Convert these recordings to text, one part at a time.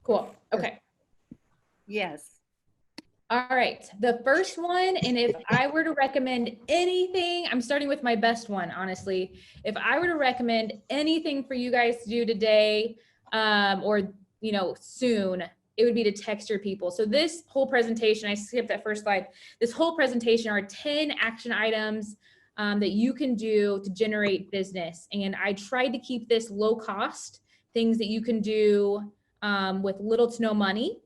Cool. Okay. Yes. All right. The first one, and if I were to recommend anything, I'm starting with my best one, honestly. If I were to recommend anything for you guys to do today, or, soon, it would be to text your people. So this whole presentation, I skipped that first slide. This whole presentation are 10 action items that you can do to generate business. And I tried to keep this low cost, things that you can do with little to no money,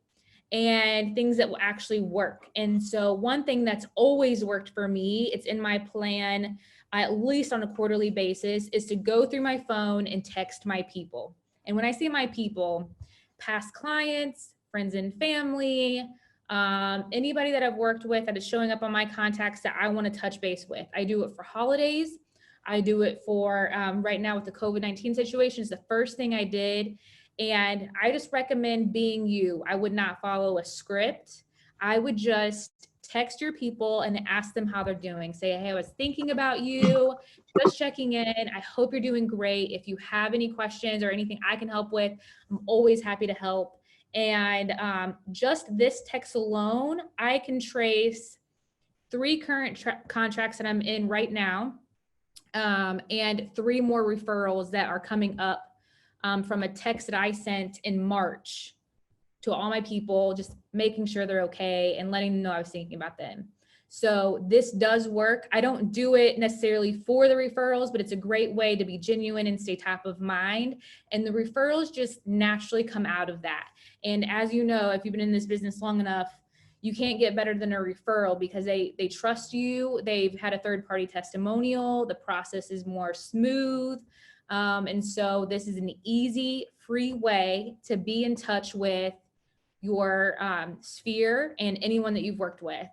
and things that will actually work. And so one thing that's always worked for me, it's in my plan, at least on a quarterly basis, is to go through my phone and text my people. And when I say my people, past clients, friends and family, anybody that I've worked with that is showing up on my contacts that I want to touch base with. I do it for holidays. I do it for right now with the COVID-19 situation is the first thing I did. And I just recommend being you. I would not follow a script. I would just text your people and ask them how they're doing. Say, hey, I was thinking about you, just checking in. I hope you're doing great. If you have any questions or anything I can help with, I'm always happy to help. And just this text alone, I can trace 3 current contracts that I'm in right now, and 3 more referrals that are coming up from a text that I sent in March to all my people, just making sure they're okay and letting them know I was thinking about them. So this does work. I don't do it necessarily for the referrals, but it's a great way to be genuine and stay top of mind. And the referrals just naturally come out of that. And as you know, if you've been in this business long enough, you can't get better than a referral because they trust you. They've had a third-party testimonial. The process is more smooth. And so this is an easy, free way to be in touch with your sphere and anyone that you've worked with.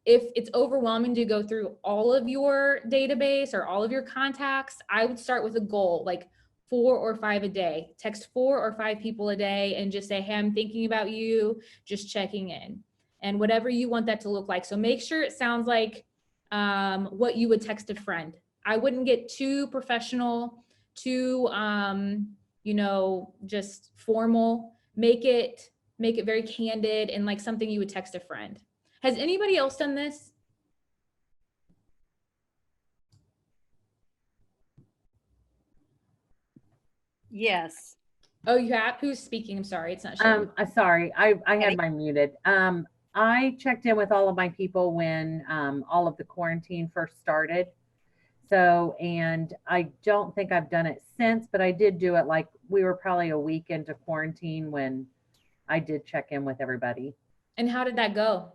If it's overwhelming to go through all of your database or all of your contacts, I would start with a goal, like 4 or 5 a day. Text 4 or 5 people a day and just say, hey, I'm thinking about you, just checking in. And whatever you want that to look like. So make sure it sounds like what you would text a friend. I wouldn't get too professional, too, just formal. Make it very candid and like something you would text a friend. Has anybody else done this? Yes. Oh, you have? Who's speaking? I'm sorry, it's not showing. Sorry, I had mine muted. I checked in with all of my people when all of the quarantine first started. So, and I don't think I've done it since, but I did do it like we were probably a week into quarantine when I did check in with everybody. And how did that go?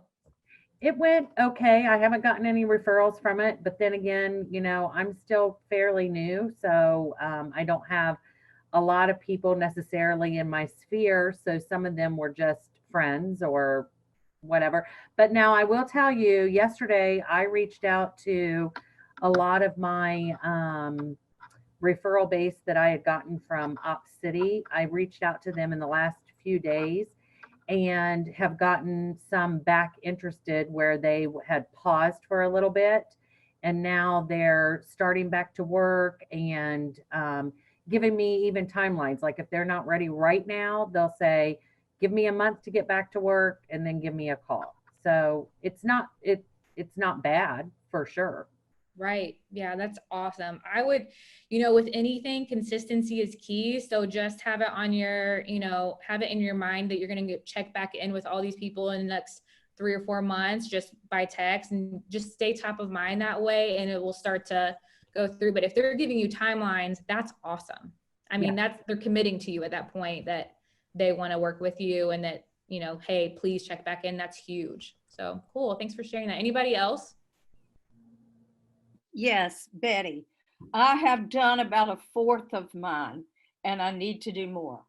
It went okay. I haven't gotten any referrals from it, but then again, I'm still fairly new, so I don't have a lot of people necessarily in my sphere. So some of them were just friends or whatever. But now I will tell you, yesterday I reached out to a lot of my referral base that I had gotten from Op City. I reached out to them in the last few days and have gotten some back interested where they had paused for a little bit. And now they're starting back to work and giving me even timelines. Like if they're not ready right now, they'll say, give me a month to get back to work and then give me a call. So it's not bad for sure. Right. Yeah, that's awesome. I would, with anything, consistency is key. So just have it on your, have it in your mind that you're going to check back in with all these people in the next 3 or 4 months, just by text, and just stay top of mind that way. And it will start to go through. But if they're giving you timelines, that's awesome. I mean, they're committing to you at that point that they want to work with you and that, hey, please check back in. That's huge. So cool. Thanks for sharing that. Anybody else? Yes, Betty. I have done about 1/4 of mine and I need to do more.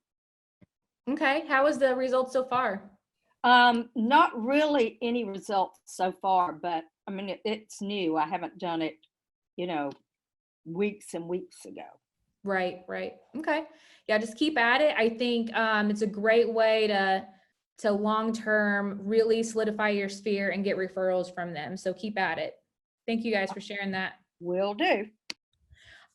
Okay. How was the results so far? Not really any results so far, but I mean, it's new. I haven't done it, weeks and weeks ago. Right. Okay. Yeah, just keep at it. I think it's a great way to long-term really solidify your sphere and get referrals from them. So keep at it. Thank you guys for sharing that. Will do.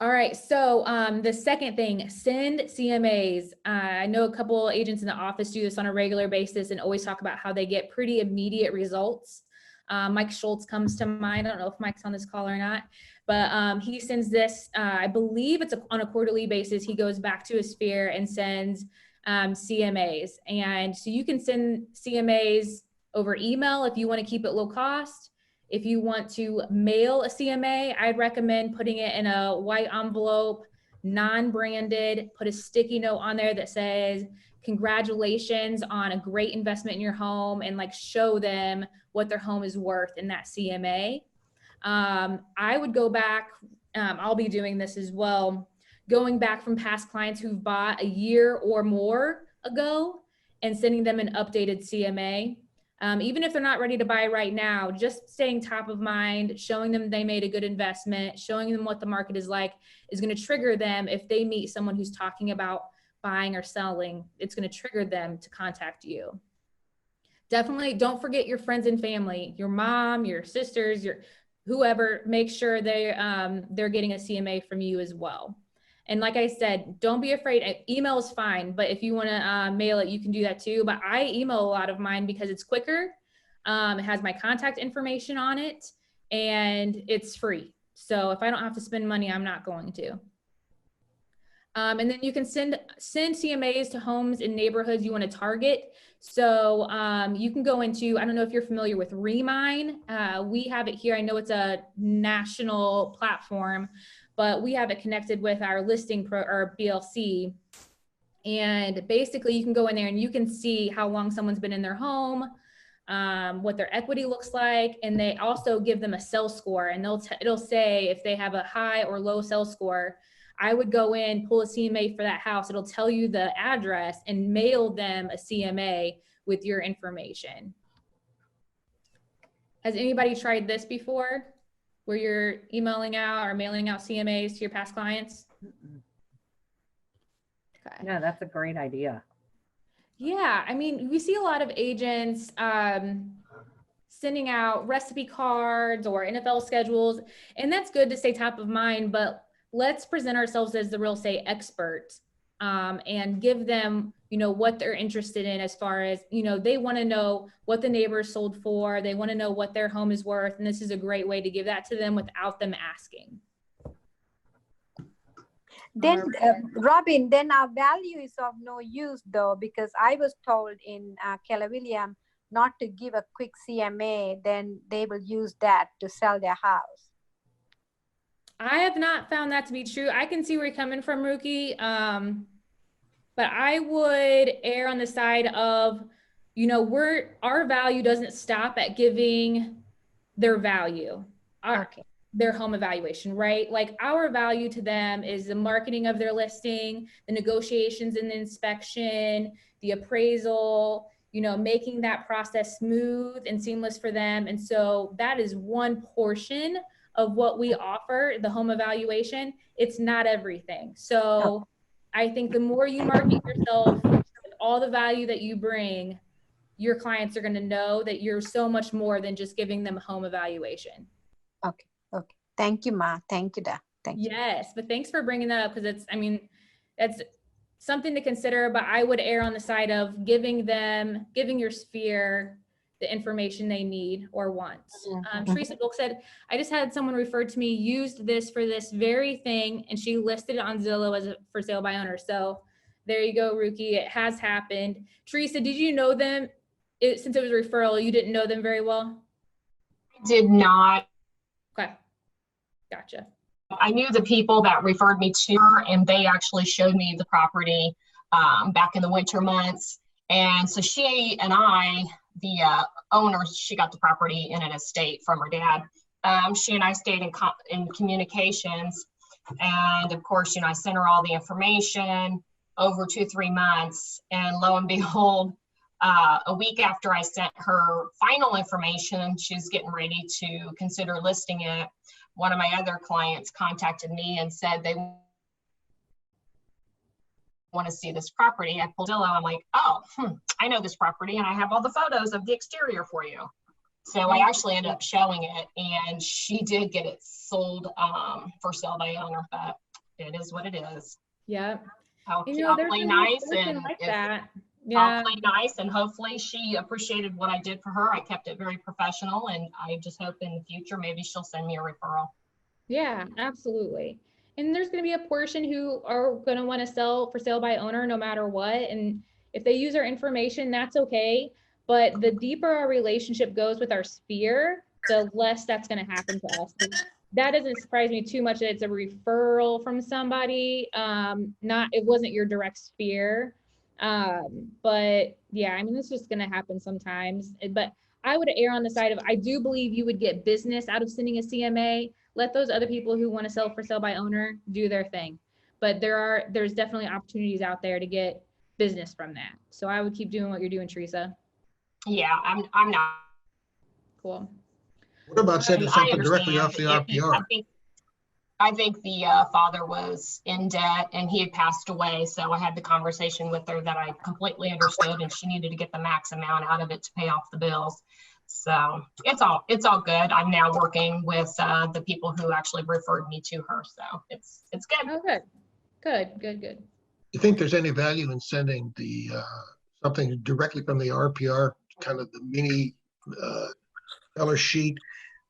All right, so the second thing, send CMAs. I know a couple agents in the office do this on a regular basis and always talk about how they get pretty immediate results. Mike Schultz comes to mind. I don't know if Mike's on this call or not, but he sends this, I believe it's on a quarterly basis. He goes back to his sphere and sends CMAs. And so you can send CMAs over email if you want to keep it low cost. If you want to mail a CMA, I'd recommend putting it in a white envelope, non-branded, put a sticky note on there that says, congratulations on a great investment in your home, and like show them what their home is worth in that CMA. I would go back, I'll be doing this as well, going back from past clients who've bought a year or more ago and sending them an updated CMA. Even if they're not ready to buy right now, just staying top of mind, showing them they made a good investment, showing them what the market is like, is going to trigger them. If they meet someone who's talking about buying or selling, it's going to trigger them to contact you. Definitely don't forget your friends and family, your mom, your sisters, your whoever. Make sure they're getting a CMA from you as well. And like I said, don't be afraid. Email is fine, but if you want to mail it, you can do that too. But I email a lot of mine because it's quicker. It has my contact information on it, and it's free. So if I don't have to spend money, I'm not going to. And then you can send CMAs to homes in neighborhoods you want to target. So you can go into, I don't know if you're familiar with Remine. We have it here. I know it's a national platform, but we have it connected with our listing or BLC. And basically you can go in there and you can see how long someone's been in their home, what their equity looks like. And they also give them a sell score, and it'll say if they have a high or low sell score. I would go in, pull a CMA for that house. It'll tell you the address and mail them a CMA with your information. Has anybody tried this before, where you're emailing out or mailing out CMAs to your past clients? Okay. Yeah, that's a great idea. Yeah, I mean, we see a lot of agents sending out recipe cards or NFL schedules, and that's good to stay top of mind, but let's present ourselves as the real estate expert and give them, what they're interested in, as far as, they want to know what the neighbors sold for. They want to know what their home is worth. And this is a great way to give that to them without them asking. Then, Robin, then our value is of no use though, because I was told in Keller Williams not to give a quick CMA, then they will use that to sell their house. I have not found that to be true. I can see where you're coming from, Ruki. But I would err on the side of, our value doesn't stop at giving their value, their home evaluation, right? Like our value to them is the marketing of their listing, the negotiations and the inspection, the appraisal, making that process smooth and seamless for them. And so that is one portion of what we offer, the home evaluation. It's not everything. So I think the more you market yourself with all the value that you bring, your clients are going to know that you're so much more than just giving them a home evaluation. Okay. Thank you, Ma. Thank you, Da. Thank you. Yes, but thanks for bringing that up, because that's something to consider, but I would err on the side of giving your sphere the information they need or want. Teresa Bulk said, I just had someone referred to me, used this for this very thing, and she listed it on Zillow as a for sale by owner. So there you go, Ruki. It has happened. Teresa, did you know them? Since it was a referral, you didn't know them very well? Did not. Okay, gotcha. I knew the people that referred me to her, and they actually showed me the property back in the winter months. And so she and I, the owner, she got the property in an estate from her dad. She and I stayed in communications. And of course, I sent her all the information over 2-3 months. And lo and behold, a week after I sent her final information, she was getting ready to consider listing it. One of my other clients contacted me and said they want to see this property. I pulled Zillow. I'm like, I know this property, and I have all the photos of the exterior for you. So I actually ended up showing it, and she did get it sold for sale by owner. But it is what it is. Yeah. I'll, You know, I'll there's play gonna be a nice person and like if, that. I'll Yeah. play nice and hopefully she appreciated what I did for her. I kept it very professional and I just hope in the future, maybe she'll send me a referral. Yeah, absolutely. And there's going to be a portion who are going to want to sell for sale by owner no matter what. And if they use our information, that's okay. But the deeper our relationship goes with our sphere, the less that's going to happen to us. That doesn't surprise me too much that it's a referral from somebody. It wasn't your direct sphere. But yeah, I mean, it's just going to happen sometimes. But I would err on the side of, I do believe you would get business out of sending a CMA. Let those other people who want to sell for sale by owner do their thing. But there's definitely opportunities out there to get business from that. So I would keep doing what you're doing, Teresa. Yeah, I'm not. Cool. What about sending I something directly off understand. the RPR? I think the father was in debt and he had passed away. So I had the conversation with her that I completely understood and she needed to get the max amount out of it to pay off the bills. So it's all good. I'm now working with the people who actually referred me to her. So it's good. Oh, good. You think there's any value in sending the something directly from the RPR, kind of the mini seller sheet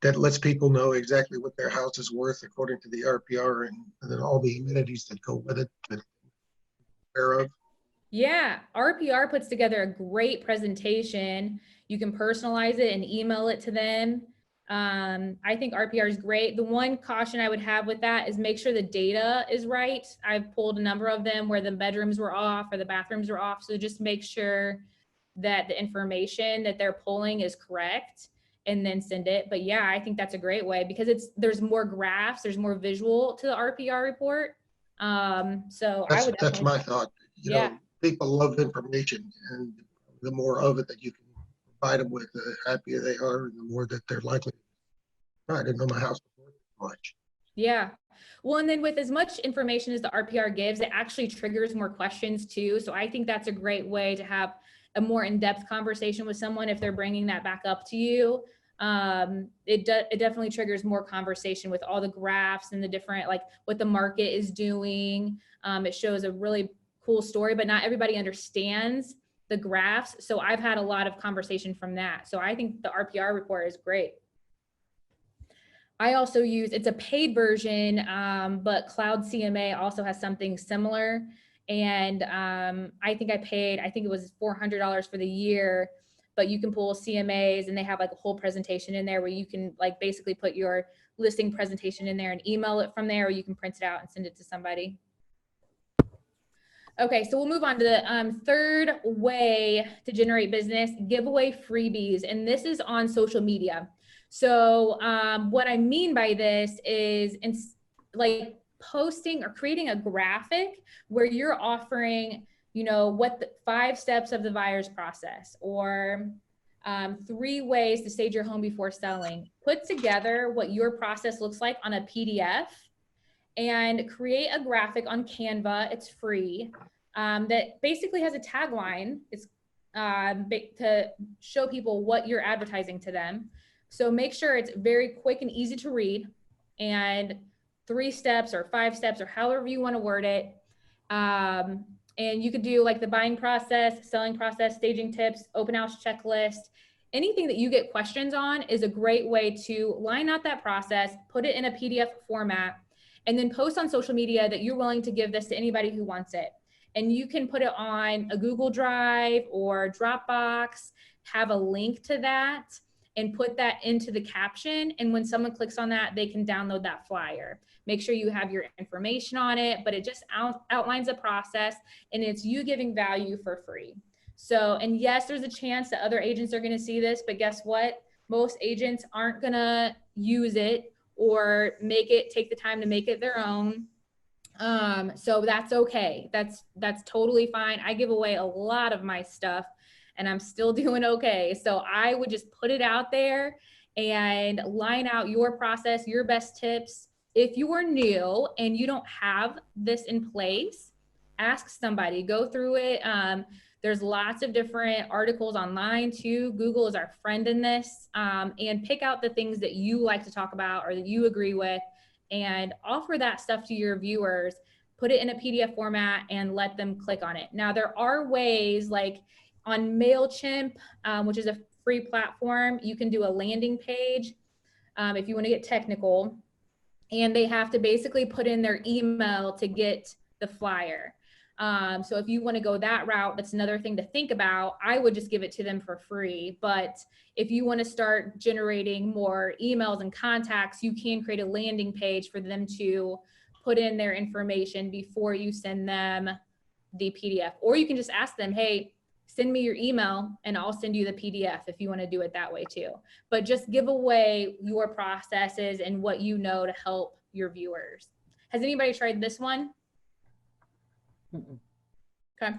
that lets people know exactly what their house is worth according to the RPR and then all the amenities that go with it? Thereof. Yeah, RPR puts together a great presentation. You can personalize it and email it to them. I think RPR is great. The one caution I would have with that is make sure the data is right. I've pulled a number of them where the bedrooms were off or the bathrooms were off. So just make sure that the information that they're pulling is correct and then send it. But yeah, I think that's a great way because there's more graphs, there's more visual to the RPR report. So I would That's my thought. You know, people love information, and the more of it that you can provide them with, the happier they are, and the more that they're likely. Oh, I didn't know my house was worth much. Yeah. Well, and then with as much information as the RPR gives, it actually triggers more questions too. So I think that's a great way to have a more in-depth conversation with someone if they're bringing that back up to you. It definitely triggers more conversation with all the graphs and the different, like what the market is doing. It shows a really cool story, but not everybody understands the graphs. So I've had a lot of conversation from that. So I think the RPR report is great. I also use, it's a paid version, but Cloud CMA also has something similar. And I think it was $400 for the year, but you can pull CMAs and they have like a whole presentation in there where you can like basically put your listing presentation in there and email it from there, or you can print it out and send it to somebody. Okay, so we'll move on to the third way to generate business, giveaway freebies. And this is on social media. So what I mean by this is like posting or creating a graphic where you're offering, you know, what the 5 steps of the buyer's process or 3 ways to stage your home before selling. Put together what your process looks like on a PDF and create a graphic on Canva. It's free. That basically has a tagline. It's to show people what you're advertising to them. So make sure it's very quick and easy to read and 3 steps or 5 steps or however you want to word it. And you could do like the buying process, selling process, staging tips, open house checklist. Anything that you get questions on is a great way to line out that process, put it in a PDF format, and then post on social media that you're willing to give this to anybody who wants it. And you can put it on a Google Drive or Dropbox, have a link to that, and put that into the caption. And when someone clicks on that, they can download that flyer. Make sure you have your information on it, but it just outlines the process and it's you giving value for free. So, and yes, there's a chance that other agents are going to see this, but guess what? Most agents aren't going to use it or take the time to make it their own. So that's okay. That's totally fine. I give away a lot of my stuff and I'm still doing okay. So I would just put it out there and line out your process, your best tips. If you are new and you don't have this in place, ask somebody, go through it. There's lots of different articles online too. Google is our friend in this, and pick out the things that you like to talk about or that you agree with and offer that stuff to your viewers, put it in a PDF format and let them click on it. Now, there are ways like on MailChimp, which is a free platform, you can do a landing page if you want to get technical, and they have to basically put in their email to get the flyer. So if you want to go that route, that's another thing to think about. I would just give it to them for free. But if you want to start generating more emails and contacts, you can create a landing page for them to put in their information before you send them the PDF. Or you can just ask them, hey, send me your email and I'll send you the PDF if you want to do it that way too. But just give away your processes and what you know to help your viewers. Has anybody tried this one? Mm-mm. Okay.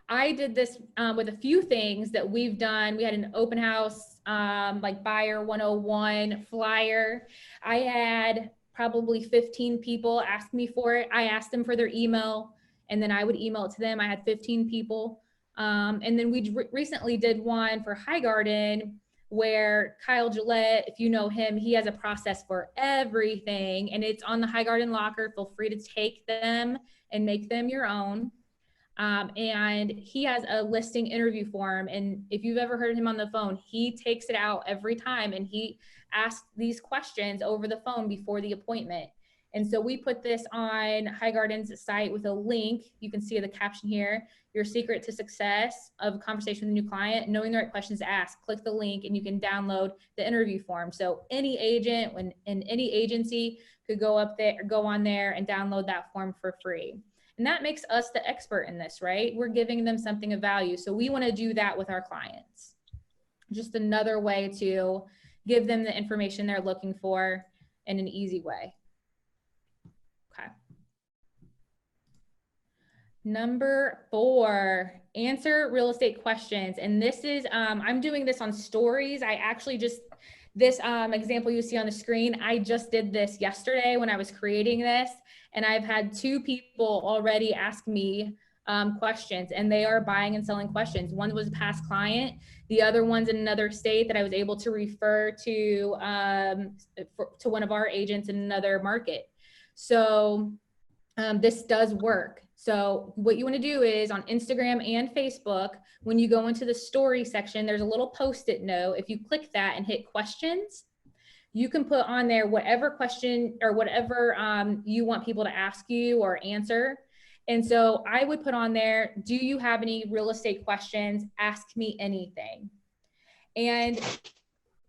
I did this with a few things that we've done. We had an open house, like Buyer 101 flyer. I had probably 15 people ask me for it. I asked them for their email and then I would email it to them. I had 15 people. And then we recently did one for Highgarden where Kyle Gillette, if you know him, he has a process for everything and it's on the Highgarden locker. Feel free to take them and make them your own. And he has a listing interview form. And if you've ever heard him on the phone, he takes it out every time and he asks these questions over the phone before the appointment. And so we put this on Highgarden's site with a link. You can see the caption here, your secret to success of a conversation with a new client, knowing the right questions to ask. Click the link and you can download the interview form. So any agent in any agency could go up there, go on there and download that form for free. And that makes us the expert in this, right? We're giving them something of value. So we want to do that with our clients. Just another way to give them the information they're looking for in an easy way. Okay. Number 4, answer real estate questions. And this is, I'm doing this on stories. I actually just, this example you see on the screen, I just did this yesterday when I was creating this. And I've had 2 people already ask me questions and they are buying and selling questions. One was a past client. The other one's in another state that I was able to refer to one of our agents in another market. So this does work. So what you want to do is on Instagram and Facebook, when you go into the story section, there's a little post-it note. If you click that and hit questions, you can put on there whatever question or whatever you want people to ask you or answer. And so I would put on there, do you have any real estate questions? Ask me anything. And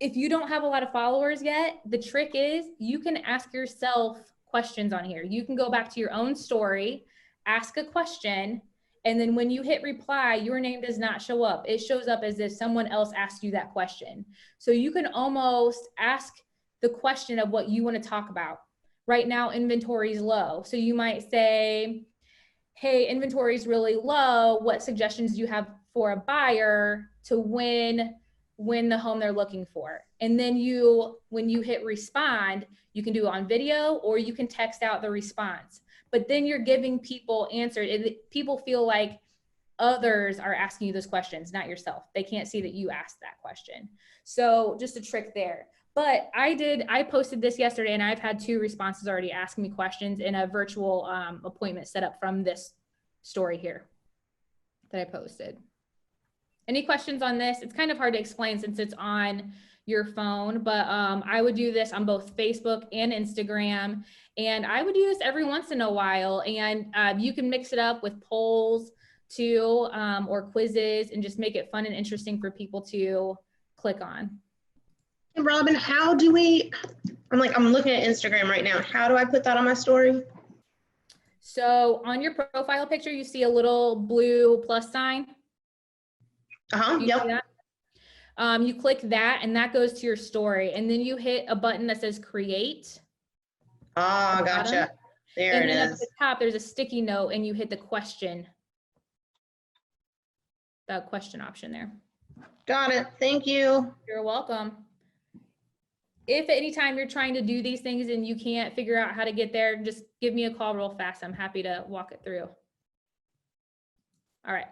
if you don't have a lot of followers yet, the trick is you can ask yourself questions on here. You can go back to your own story, ask a question, and then when you hit reply, your name does not show up. It shows up as if someone else asked you that question. So you can almost ask the question of what you want to talk about. Right now, inventory is low. So you might say, hey, inventory is really low. What suggestions do you have for a buyer to win the home they're looking for? And then when you hit respond, you can do it on video or you can text out the response. But then you're giving people answers. People feel like others are asking you those questions, not yourself. They can't see that you asked that question. So just a trick there. But I posted this yesterday and I've had 2 responses already asking me questions in a virtual appointment set up from this story here that I posted. Any questions on this? It's kind of hard to explain since it's on your phone, but I would do this on both Facebook and Instagram. And I would do this every once in a while. And you can mix it up with polls too, or quizzes and just make it fun and interesting for people to click on. Hey, Robin, how do we, I'm looking at Instagram right now. How do I put that on my story? So on your profile picture, you see a little blue plus sign. Yep. You click that and that goes to your story. And then you hit a button that says create. Ah, gotcha. There it is. And then at the top, there's a sticky note and you hit the question. The question option there. Got it. Thank you. You're welcome. If at any time you're trying to do these things and you can't figure out how to get there, just give me a call real fast. I'm happy to walk it through. All right.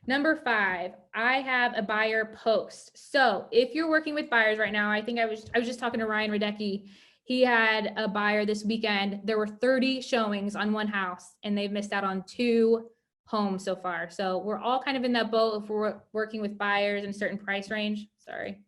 Number 5, I have a buyer post. So if you're working with buyers right now, I think I was just talking to Ryan Radecki. He had a buyer this weekend. There were 30 showings on one house and they've missed out on 2 homes so far. So we're all kind of in that boat if we're working with buyers in a certain price range. Sorry.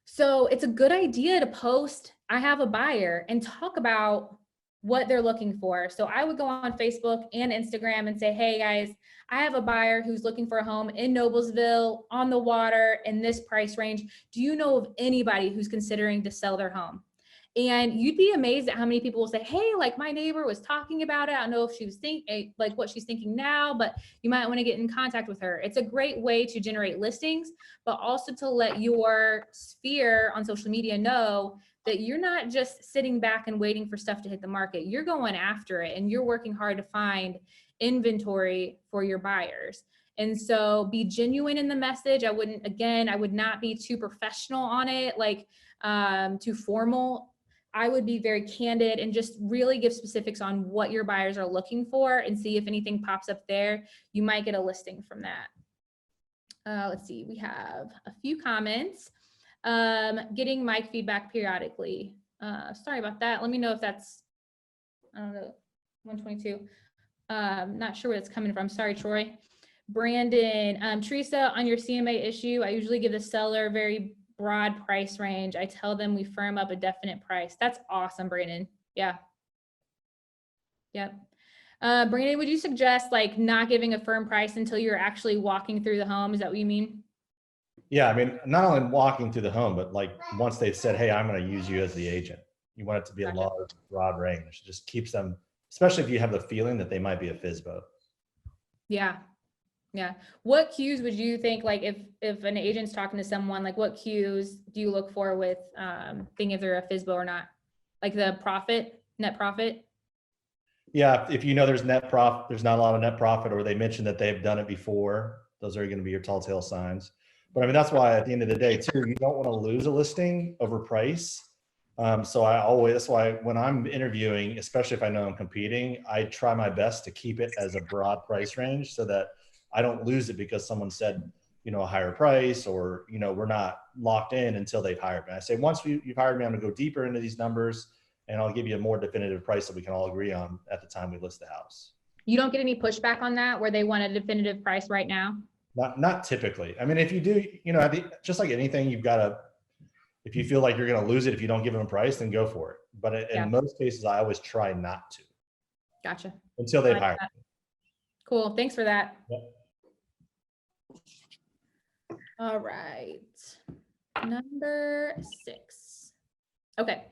So it's a good idea to post, I have a buyer, and talk about what they're looking for. So I would go on Facebook and Instagram and say, hey guys, I have a buyer who's looking for a home in Noblesville on the water in this price range. Do you know of anybody who's considering to sell their home? And you'd be amazed at how many people will say, hey, like my neighbor was talking about it. I don't know if she was thinking like what she's thinking now, but you might want to get in contact with her. It's a great way to generate listings, but also to let your sphere on social media know that you're not just sitting back and waiting for stuff to hit the market. You're going after it and you're working hard to find inventory for your buyers. And so be genuine in the message. I would not be too professional on it, like too formal. I would be very candid and just really give specifics on what your buyers are looking for and see if anything pops up there. You might get a listing from that. Let's see, we have a few comments. Getting mic feedback periodically. Sorry about that. Let me know if that's, I don't know, 122. Not sure where it's coming from. Sorry, Troy. Brandon, Teresa, on your CMA issue, I usually give the seller very broad price range. I tell them we firm up a definite price. That's awesome, Brandon. Yeah. Yep. Brandon, would you suggest like not giving a firm price until you're actually walking through the home? Is that what you mean? Yeah, I mean, not only walking through the home, but like once they've said, hey, I'm going to use you as the agent. You want it to be a large, broad range. It just keeps them, especially if you have the feeling that they might be a FSBO. Yeah. Yeah. What cues would you think, like if an agent's talking to someone, like what cues do you look for with thinking if they're a FSBO or not? Like the profit, net profit? Yeah, if you know there's net profit, there's not a lot of net profit, or they mentioned that they've done it before, those are going to be your telltale signs. But I mean, that's why at the end of the day too, you don't want to lose a listing over price. So that's why when I'm interviewing, especially if I know I'm competing, I try my best to keep it as a broad price range so that I don't lose it because someone said, you know, a higher price, or, you know, we're not locked in until they've hired me. I say, once you've hired me, I'm gonna go deeper into these numbers and I'll give you a more definitive price that we can all agree on at the time we list the house. You don't get any pushback on that where they want a definitive price right now? Not typically. I mean, if you do, you know, I think just like anything, you've got to, if you feel like you're going to lose it, if you don't give them a price, then go for it. But in most cases, I always try not to. Gotcha. Until they've hired me. Cool. Thanks for that. Yep. All right. Number 6. Okay.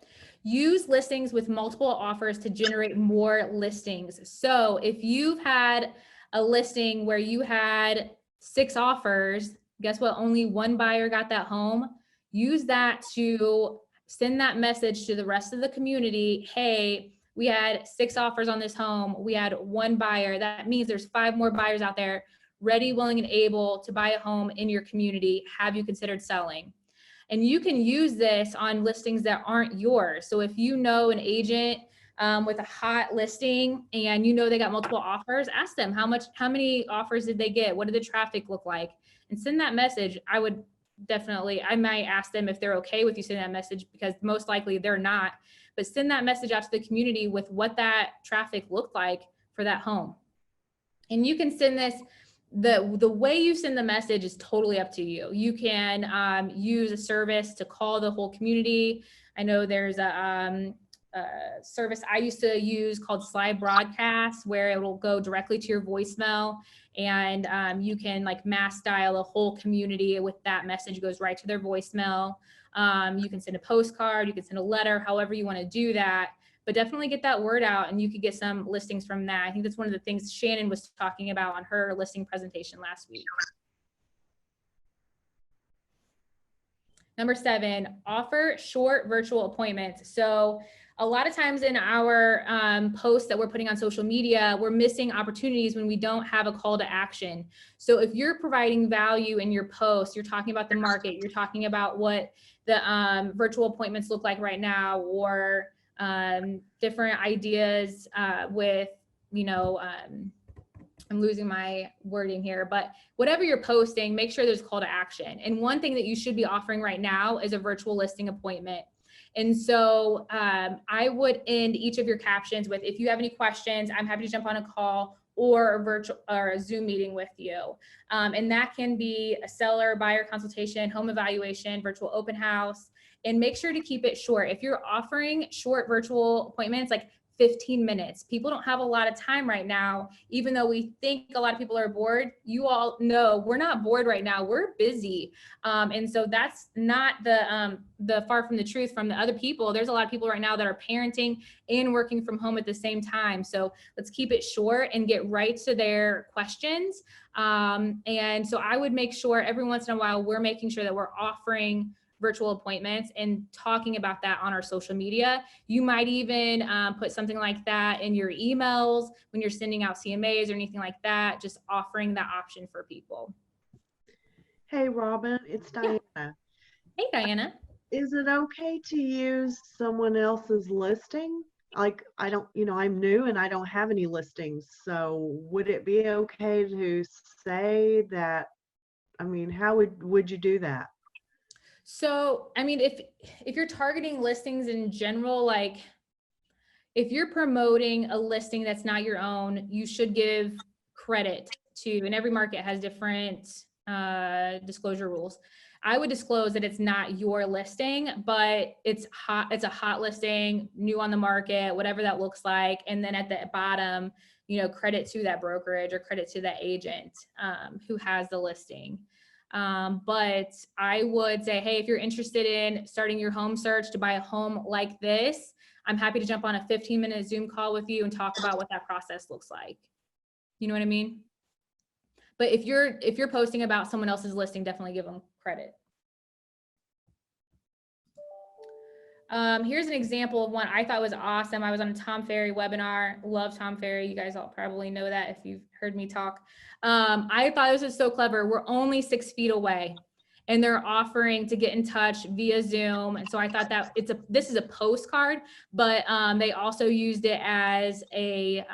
Use listings with multiple offers to generate more listings. So if you've had a listing where you had 6 offers, guess what? Only 1 buyer got that home. Use that to send that message to the rest of the community. Hey, we had 6 offers on this home. We had 1 buyer. That means there's 5 more buyers out there ready, willing, and able to buy a home in your community. Have you considered selling? And you can use this on listings that aren't yours. So if you know an agent with a hot listing and you know they got multiple offers, ask them how many offers did they get? What did the traffic look like? And send that message. I might ask them if they're okay with you sending that message, because most likely they're not, but send that message out to the community with what that traffic looked like for that home. And you can send this, the way you send the message is totally up to you. You can use a service to call the whole community. I know there's a service I used to use called Slide Broadcast, where it will go directly to your voicemail, and you can like mass dial a whole community with that message. It goes right to their voicemail. You can send a postcard, you can send a letter, however you want to do that, but definitely get that word out and you could get some listings from that. I think that's one of the things Shannon was talking about on her listing presentation last week. Number 7, offer short virtual appointments. So a lot of times in our posts that we're putting on social media, we're missing opportunities when we don't have a call to action. So if you're providing value in your post, you're talking about the market, you're talking about what the virtual appointments look like right now, or different ideas with, you know, I'm losing my wording here, but whatever you're posting, make sure there's a call to action. And one thing that you should be offering right now is a virtual listing appointment. And so I would end each of your captions with, if you have any questions, I'm happy to jump on a call or a virtual or a Zoom meeting with you. And that can be a seller, buyer consultation, home evaluation, virtual open house, and make sure to keep it short. If you're offering short virtual appointments, like 15 minutes, people don't have a lot of time right now, even though we think a lot of people are bored. You all know we're not bored right now, we're busy. And so that's not the far from the truth from the other people. There's a lot of people right now that are parenting and working from home at the same time. So let's keep it short and get right to their questions. And so I would make sure every once in a while, we're making sure that we're offering virtual appointments and talking about that on our social media. You might even put something like that in your emails when you're sending out CMAs or anything like that, just offering that option for people. Hey, Robin, it's Yeah. Diana. Hey, Diana. Is it okay to use someone else's listing? Like, I don't, I'm new and I don't have any listings. So would it be okay to say that? I mean, how would you do that? So, I mean, if you're targeting listings in general, like if you're promoting a listing that's not your own, you should give credit to, and every market has different disclosure rules. I would disclose that it's not your listing, but it's a hot listing, new on the market, whatever that looks like. And then at the bottom, credit to that brokerage or credit to that agent who has the listing. But I would say, hey, if you're interested in starting your home search to buy a home like this, I'm happy to jump on a 15-minute Zoom call with you and talk about what that process looks like. You know what I mean? But if you're posting about someone else's listing, definitely give them credit. Here's an example of one I thought was awesome. I was on a Tom Ferry webinar. Love Tom Ferry. You guys all probably know that if you've heard me talk. I thought this was so clever. We're only 6 feet away and they're offering to get in touch via Zoom. And so I thought that this is a postcard, but they also used it as a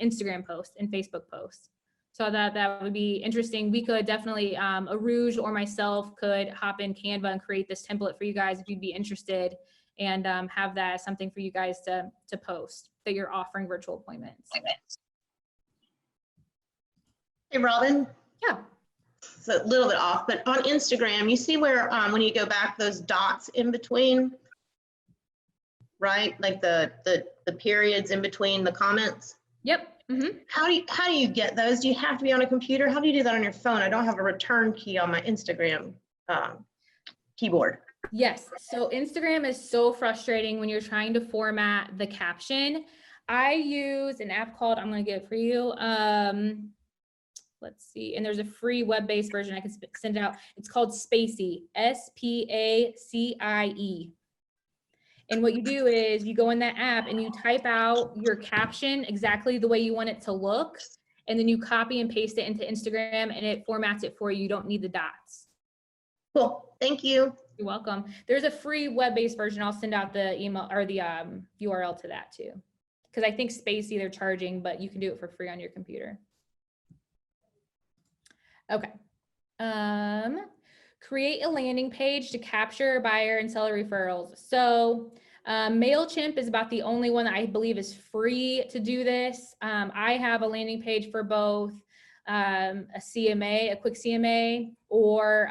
Instagram post and Facebook post. So that would be interesting. We could definitely, Arouge or myself could hop in Canva and create this template for you guys if you'd be interested, and have that as something for you guys to post that you're offering virtual appointments. Hey, Robin. Yeah. It's a little bit off, but on Instagram, you see where when you go back, those dots in between, right? Like the periods in between the comments. Yep. Mm-hmm. How do you get those? Do you have to be on a computer? How do you do that on your phone? I don't have a return key on my Instagram keyboard. Yes. So Instagram is so frustrating when you're trying to format the caption. I use an app called, I'm going to get it for you. Let's see. And there's a free web-based version I can send it out. It's called Spacie, S-P-A-C-I-E. And what you do is you go in that app and you type out your caption exactly the way you want it to look. And then you copy and paste it into Instagram and it formats it for you. You don't need the dots. Cool. Thank you. You're welcome. There's a free web-based version. I'll send out the email or the URL to that too. Because I think Spacie they're charging, but you can do it for free on your computer. Okay. Create a landing page to capture buyer and seller referrals. So MailChimp is about the only one that I believe is free to do this. I have a landing page for both a CMA, a quick CMA, or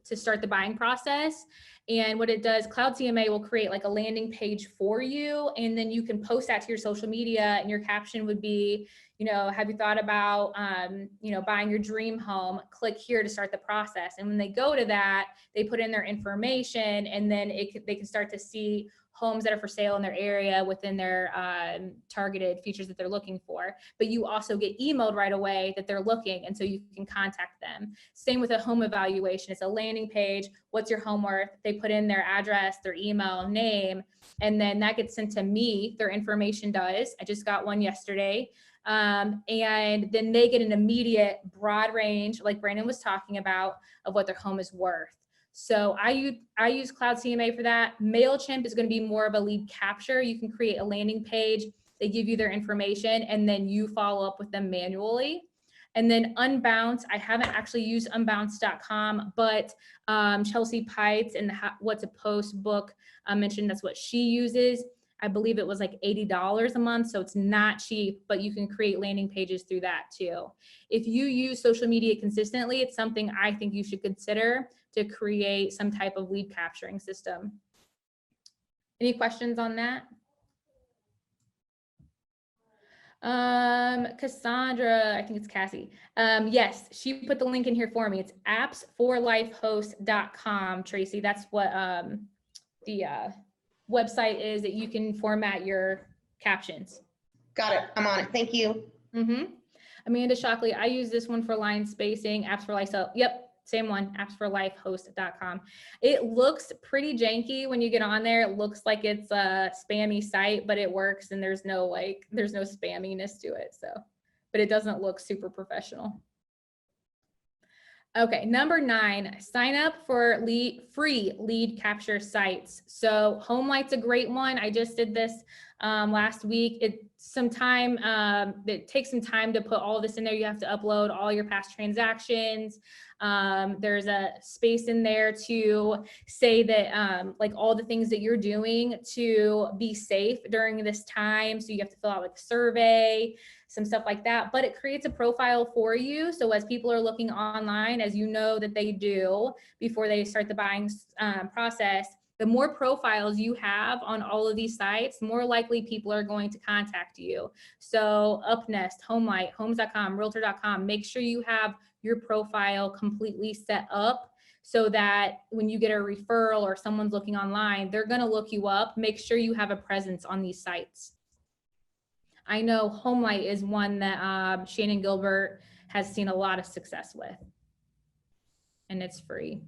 to start the buying process. And what it does, Cloud CMA will create like a landing page for you, and then you can post that to your social media, and your caption would be, have you thought about, buying your dream home? Click here to start the process. And when they go to that, they put in their information, and then they can start to see homes that are for sale in their area within their targeted features that they're looking for. But you also get emailed right away that they're looking, and so you can contact them. Same with a home evaluation. It's a landing page. What's your home worth? They put in their address, their email, name, and then that gets sent to me. Their information does. I just got one yesterday. And then they get an immediate broad range, like Brandon was talking about, of what their home is worth. So I use Cloud CMA for that. MailChimp is going to be more of a lead capture. You can create a landing page. They give you their information, and then you follow up with them manually. And then Unbounce, I haven't actually used unbounce.com, but Chelsea Pites in the What's a Post book mentioned that's what she uses. I believe it was like $80 a month, so it's not cheap, but you can create landing pages through that too. If you use social media consistently, it's something I think you should consider to create some type of lead capturing system. Any questions on that? Cassandra, I think it's Cassie. Yes, she put the link in here for me. It's appsforlifehost.com, Tracy. That's what the website is that you can format your captions. Got it. I'm on it. Thank you. Amanda Shockley, I use this one for line spacing, apps for life. So, yep, same one, appsforlifehost.com. It looks pretty janky when you get on there. It looks like it's a spammy site, but it works and there's no spamminess to it. So, but it doesn't look super professional. Okay, number 9, sign up for free lead capture sites. So HomeLight's a great one. I just did this last week. It takes some time to put all this in there. You have to upload all your past transactions. There's a space in there to say that like all the things that you're doing to be safe during this time. So you have to fill out like a survey, some stuff like that, but it creates a profile for you. So as people are looking online, as you know that they do before they start the buying process, the more profiles you have on all of these sites, more likely people are going to contact you. So Upnest, HomeLight, Homes.com, Realtor.com, make sure you have your profile completely set up so that when you get a referral or someone's looking online, they're gonna look you up. Make sure you have a presence on these sites. I know HomeLight is one that Shannon Gilbert has seen a lot of success with, and it's free.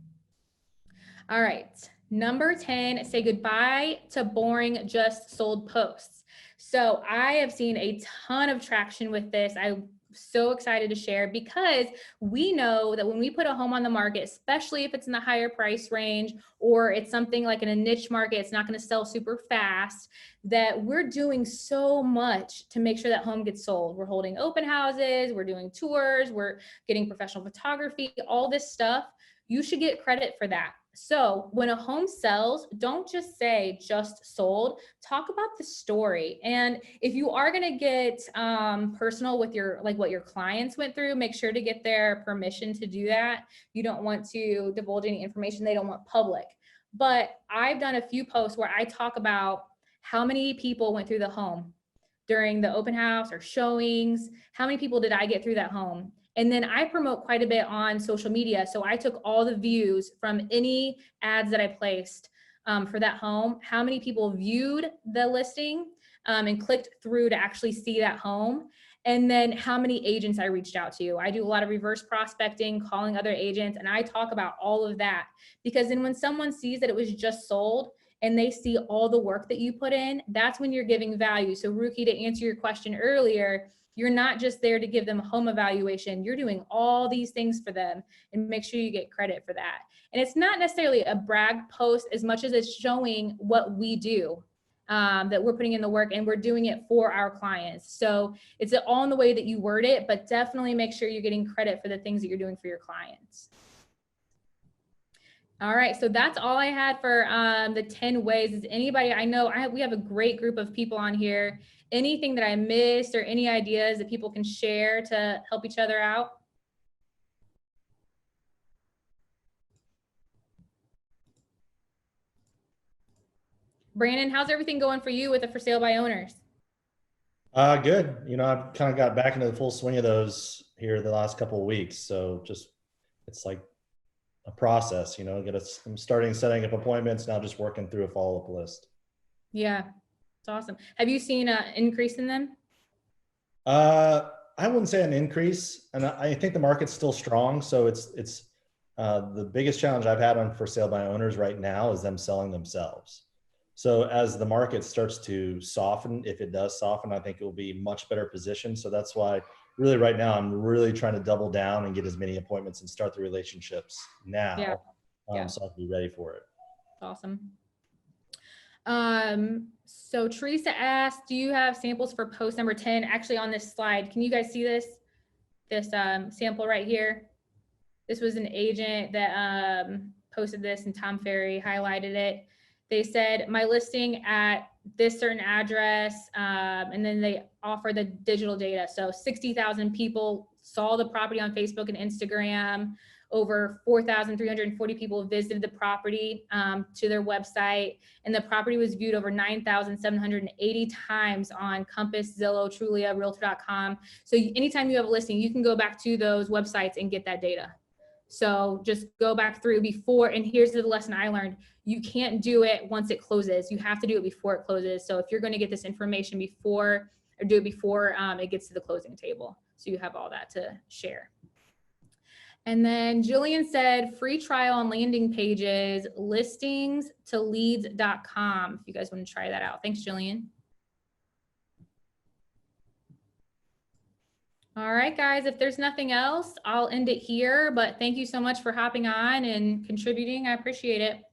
All right, number 10, say goodbye to boring just sold posts. So I have seen a ton of traction with this. I'm so excited to share because we know that when we put a home on the market, especially if it's in the higher price range or it's something like in a niche market, it's not going to sell super fast, that we're doing so much to make sure that home gets sold. We're holding open houses, we're doing tours, we're getting professional photography, all this stuff. You should get credit for that. So when a home sells, don't just say just sold, talk about the story. And if you are going to get personal with what your clients went through, make sure to get their permission to do that. You don't want to divulge any information they don't want public. But I've done a few posts where I talk about how many people went through the home during the open house or showings. How many people did I get through that home? And then I promote quite a bit on social media. So I took all the views from any ads that I placed for that home, how many people viewed the listing and clicked through to actually see that home, and then how many agents I reached out to. I do a lot of reverse prospecting, calling other agents, and I talk about all of that because then when someone sees that it was just sold and they see all the work that you put in, that's when you're giving value. So Ruki, to answer your question earlier, you're not just there to give them a home evaluation. You're doing all these things for them, and make sure you get credit for that. And it's not necessarily a brag post as much as it's showing what we do, that we're putting in the work and we're doing it for our clients. So it's all in the way that you word it, but definitely make sure you're getting credit for the things that you're doing for your clients. All right, so that's all I had for the 10 ways. Is anybody, I know we have a great group of people on here. Anything that I missed or any ideas that people can share to help each other out? Brandon, how's everything going for you with the for sale by owners? Good. You know, I've kind of got back into the full swing of those here the last couple of weeks. So just, it's like a process, you know, I'm starting setting up appointments, now just working through a follow-up list. Yeah, it's awesome. Have you seen an increase in them? I wouldn't say an increase, and I think the market's still strong. So it's the biggest challenge I've had on for sale by owners right now is them selling themselves. So as the market starts to soften, if it does soften, I think it will be much better positioned. So that's why really right now I'm really trying to double down and get as many appointments and start the relationships now. Yeah. So I'll be ready for it. Awesome. So Teresa asked, do you have samples for post number 10? Actually on this slide, can you guys see this? this sample right here. This was an agent that posted this, and Tom Ferry highlighted it. They said, my listing at this certain address, and then they offer the digital data. So 60,000 people saw the property on Facebook and Instagram. Over 4,340 people visited the property to their website, and the property was viewed over 9,780 times on Compass, Zillow, Trulia, Realtor.com. So anytime you have a listing, you can go back to those websites and get that data. So just go back through before, and here's the lesson I learned. You can't do it once it closes. You have to do it before it closes. So if you're going to get this information before, or do it before it gets to the closing table. So you have all that to share. And then Jillian said, free trial on landing pages, listings to leads.com. If you guys want to try that out. Thanks, Jillian. All right, guys, if there's nothing else, I'll end it here, but thank you so much for hopping on and contributing. I appreciate it.